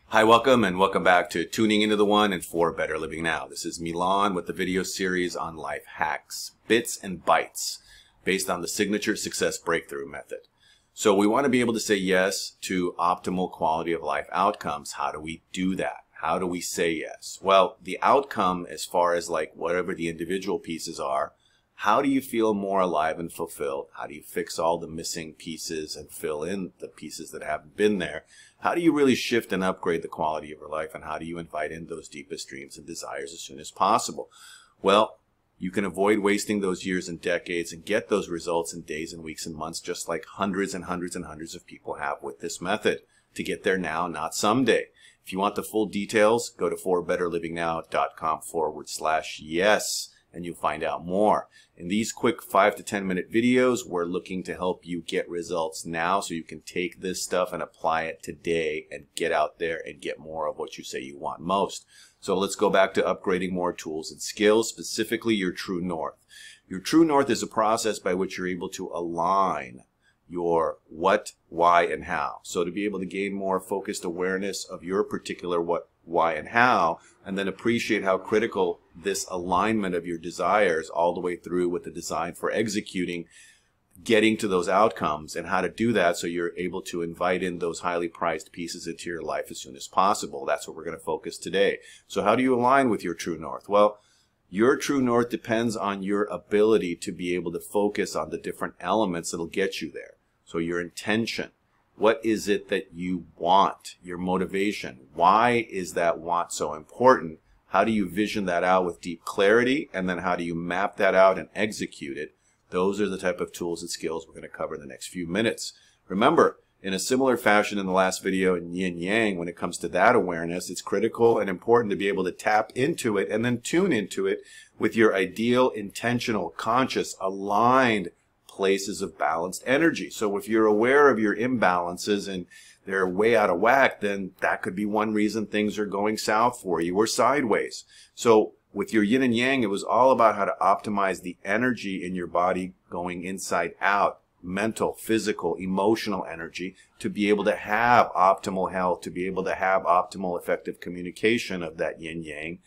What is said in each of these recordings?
Hi, welcome back to Tuning Into the One and For Better Living Now. This is Milan with the video series on life hacks, bits and bytes, based on the signature success breakthrough method. So we want to be able to say yes to optimal quality of life outcomes. How do we do that? How do we say yes? Well, the outcome, as far as like whatever the individual pieces are, how do you feel more alive and fulfilled? How do you fix all the missing pieces and fill in the pieces that haven't been there? How do you really shift and upgrade the quality of your life? And how do you invite in those deepest dreams and desires as soon as possible? Well, you can avoid wasting those years and decades and get those results in days and weeks and months, just like hundreds and hundreds and hundreds of people have with this method. To get there now, not someday. If you want the full details, go to forbetterlivingnow.com/yes. and you'll find out more. In these quick 5 to 10 minute videos, we're looking to help you get results now so you can take this stuff and apply it today and get out there and get more of what you say you want most. So let's go back to upgrading more tools and skills, specifically your true north. Your true north is a process by which you're able to align your what, why, and how. So to be able to gain more focused awareness of your particular what, why, and how, and then appreciate how critical this alignment of your desires all the way through with the design for executing, getting to those outcomes, and how to do that so you're able to invite in those highly prized pieces into your life as soon as possible. That's what we're going to focus today. So how do you align with your true north? Well, your true north depends on your ability to be able to focus on the different elements that'll get you there. So your intention. What is it that you want? Your motivation. Why is that want so important? How do you vision that out with deep clarity? And then how do you map that out and execute it? Those are the type of tools and skills we're going to cover in the next few minutes. Remember, in a similar fashion in the last video in yin yang, when it comes to that awareness, it's critical and important to be able to tap into it and then tune into it with your ideal, intentional, conscious, aligned places of balanced energy. So if you're aware of your imbalances and they're way out of whack, then that could be one reason things are going south for you or sideways. So with your yin and yang, it was all about how to optimize the energy in your body going inside out, mental, physical, emotional energy, to be able to have optimal health, to be able to have optimal effective communication of that yin yang,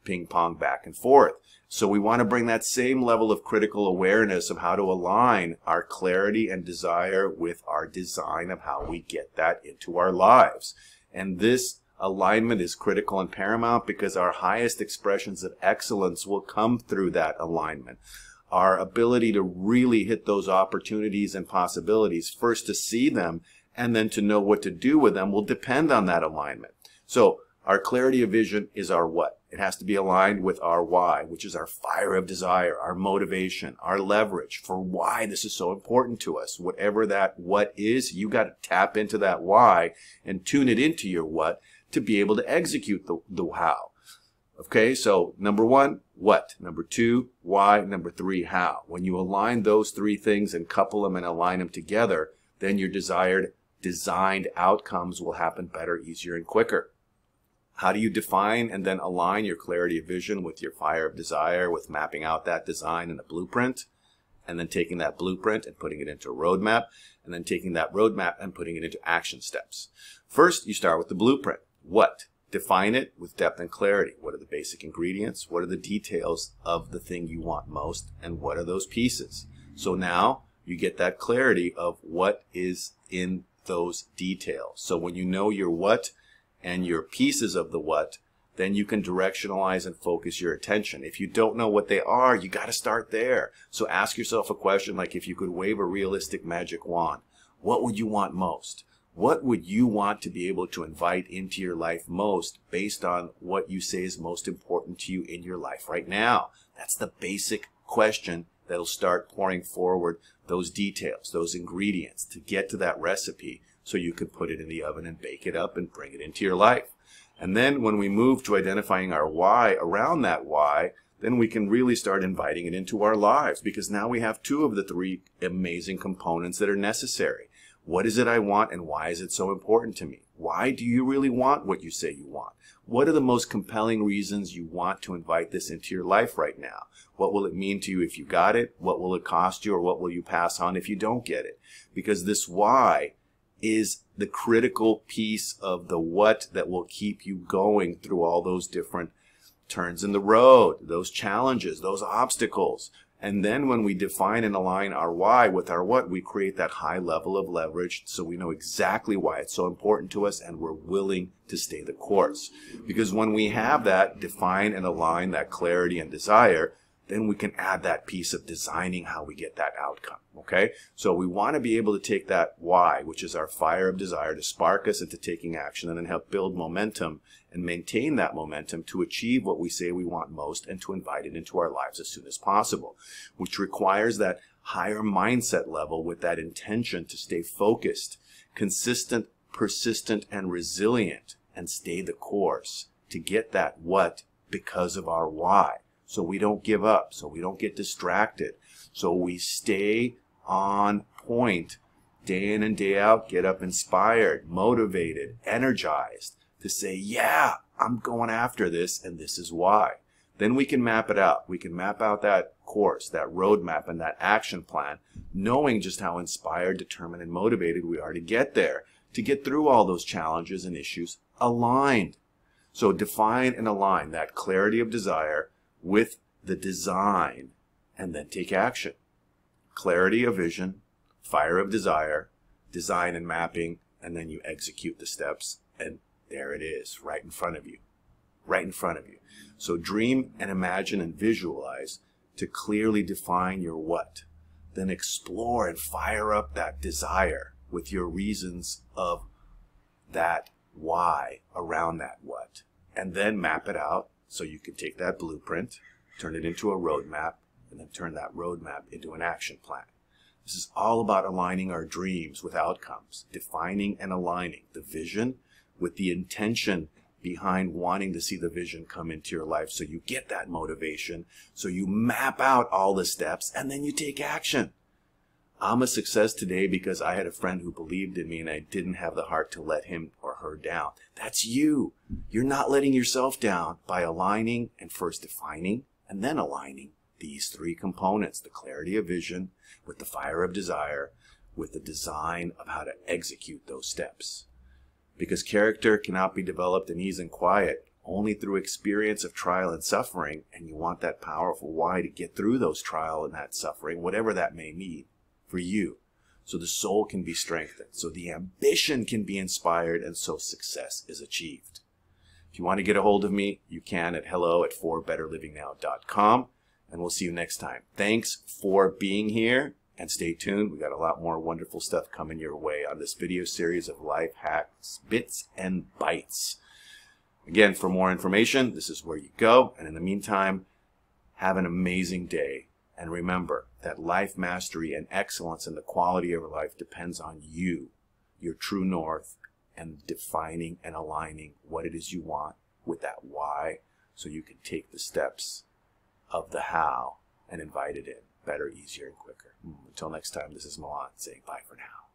ping pong back and forth. So we want to bring that same level of critical awareness of how to align our clarity and desire with our design of how we get that into our lives. And this alignment is critical and paramount because our highest expressions of excellence will come through that alignment. Our ability to really hit those opportunities and possibilities, first to see them and then to know what to do with them, will depend on that alignment. So our clarity of vision is our what? It has to be aligned with our why, which is our fire of desire, our motivation, our leverage for why this is so important to us. Whatever that what is, you got to tap into that why and tune it into your what to be able to execute the how. Okay, so number one, what? Number two, why? Number three, how? When you align those three things and couple them and align them together, then your desired, designed outcomes will happen better, easier, and quicker. How do you define and then align your clarity of vision with your fire of desire, with mapping out that design in a blueprint, and then taking that blueprint and putting it into a roadmap, and then taking that roadmap and putting it into action steps? First, you start with the blueprint. What? Define it with depth and clarity. What are the basic ingredients? What are the details of the thing you want most? And what are those pieces? So now you get that clarity of what is in those details. So when you know your what and your pieces of the what, then you can directionalize and focus your attention. If you don't know what they are, you got to start there. So ask yourself a question like, if you could wave a realistic magic wand, what would you want most? What would you want to be able to invite into your life most based on what you say is most important to you in your life right now? That's the basic question that'll start pouring forward those details, those ingredients to get to that recipe so you can put it in the oven and bake it up and bring it into your life. And then when we move to identifying our why around that why, then we can really start inviting it into our lives, because now we have two of the three amazing components that are necessary. What is it I want, and why is it so important to me? Why do you really want what you say you want? What are the most compelling reasons you want to invite this into your life right now? What will it mean to you if you got it? What will it cost you, or what will you pass on if you don't get it? Because this why is the critical piece of the what that will keep you going through all those different turns in the road, those challenges, those obstacles. And then when we define and align our why with our what, we create that high level of leverage so we know exactly why it's so important to us and we're willing to stay the course. Because when we have that define and align, that clarity and desire, then we can add that piece of designing how we get that outcome, okay? So we want to be able to take that why, which is our fire of desire, to spark us into taking action and then help build momentum and maintain that momentum to achieve what we say we want most and to invite it into our lives as soon as possible, which requires that higher mindset level with that intention to stay focused, consistent, persistent, and resilient, and stay the course to get that what because of our why. So we don't give up, so we don't get distracted, so we stay on point day in and day out, get up inspired, motivated, energized to say, yeah, I'm going after this and this is why. Then we can map it out. We can map out that course, that roadmap, and that action plan, knowing just how inspired, determined, and motivated we are to get there, to get through all those challenges and issues aligned. So define and align that clarity of desire with the design, and then take action. Clarity of vision, fire of desire, design and mapping, and then you execute the steps, and there it is, right in front of you. Right in front of you. So dream and imagine and visualize to clearly define your what. Then explore and fire up that desire with your reasons of that why around that what. And then map it out. So you can take that blueprint, turn it into a roadmap, and then turn that roadmap into an action plan. This is all about aligning our dreams with outcomes, defining and aligning the vision with the intention behind wanting to see the vision come into your life, so you get that motivation, so you map out all the steps, and then you take action. I'm a success today because I had a friend who believed in me and I didn't have the heart to let him or her down. That's you. You're not letting yourself down by aligning and first defining and then aligning these three components, the clarity of vision with the fire of desire, with the design of how to execute those steps. Because character cannot be developed in ease and quiet, only through experience of trial and suffering, and you want that powerful why to get through those trial and that suffering, whatever that may mean for you, so the soul can be strengthened, so the ambition can be inspired, and so success is achieved. If you want to get a hold of me, you can at hello@forbetterlivingnow.com, and we'll see you next time. Thanks for being here, and stay tuned. We got a lot more wonderful stuff coming your way on this video series of life hacks, bits and bytes. Again, for more information, this is where you go, and in the meantime, have an amazing day. And remember that life mastery and excellence in the quality of your life depends on you, your true north, and defining and aligning what it is you want with that why, so you can take the steps of the how and invite it in better, easier, and quicker. Until next time, this is Milan saying bye for now.